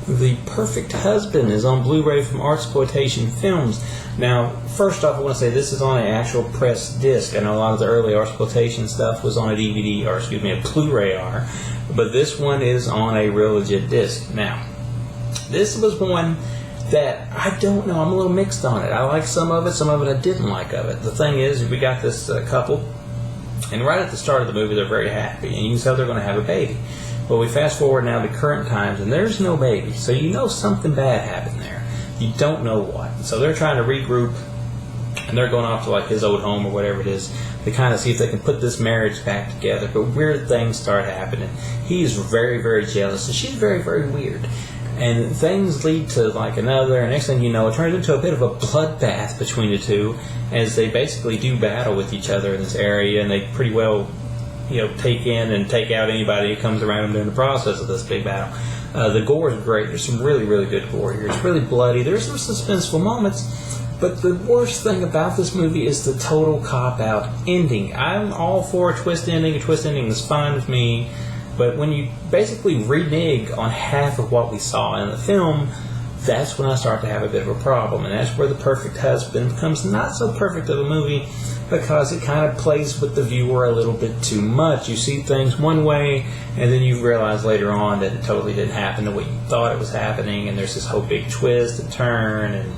The Perfect Husband is on Blu-ray from Artsploitation Films. Now, first off, I want to say this is on an actual press disc. I know a lot of the early Artsploitation stuff was on a DVD, or excuse me, a Blu-ray R, but this one is on a real legit disc. Now, this was one that I don't know. I'm a little mixed on it. I like some of it I didn't like of it. The thing is, we got this couple, and right at the start of the movie, they're very happy, and you can tell they're going to have a baby. Well, we fast forward now to current times, and there's no baby, so you know something bad happened there. You don't know what. So they're trying to regroup, and they're going off to like his old home or whatever it is to kind of see if they can put this marriage back together. But weird things start happening. He's very, very jealous, and she's very, very weird. And things lead to like another, and next thing you know, it turns into a bit of a bloodbath between the two as they basically do battle with each other in this area, and they pretty well, take in and take out anybody who comes around them during the process of this big battle. The gore is great. There's some really, really good gore here. It's really bloody. There's some suspenseful moments, but the worst thing about this movie is the total cop-out ending. I'm all for a twist ending. A twist ending is fine with me, but when you basically renege on half of what we saw in the film, that's when I start to have a bit of a problem, and that's where The Perfect Husband becomes not so perfect of a movie, because it kind of plays with the viewer a little bit too much. You see things one way, and then you realize later on that it totally didn't happen the way you thought it was happening, and there's this whole big twist and turn, and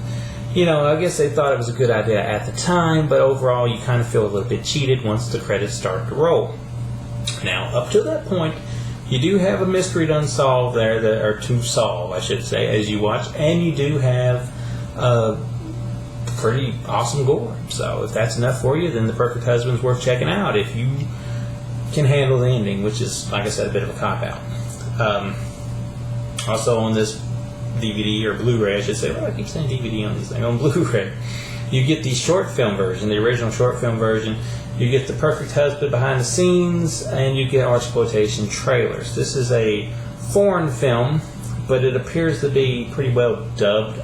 I guess they thought it was a good idea at the time, but overall you kind of feel a little bit cheated once the credits start to roll. Now, up to that point, you do have a mystery to unsolve there, or to solve, I should say, as you watch, and you do have pretty awesome gore. So if that's enough for you, then The Perfect Husband's worth checking out if you can handle the ending, which is, like I said, a bit of a cop-out. Also on this DVD, or Blu-ray, I should say. Well, I keep saying DVD on these things. On Blu-ray, you get the short film version, the original short film version. You get The Perfect Husband behind the scenes, and you get Artsploitation trailers. This is a foreign film, but it appears to be pretty well dubbed.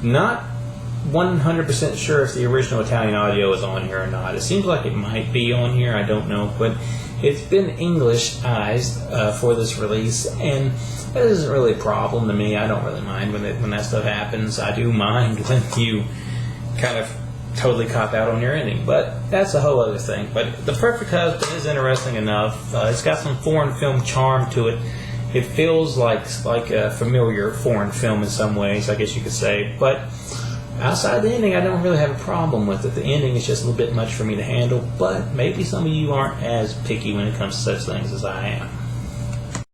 Not 100% sure if the original Italian audio is on here or not. It seems like it might be on here. I don't know, but it's been Englishized for this release, and that isn't really a problem to me. I don't really mind when that stuff happens. I do mind when you kind of totally cop out on your ending, but that's a whole other thing. But The Perfect Husband is interesting enough. It's got some foreign film charm to it. It feels like a familiar foreign film in some ways, I guess you could say, but outside the ending, I don't really have a problem with it. The ending is just a little bit much for me to handle, but maybe some of you aren't as picky when it comes to such things as I am.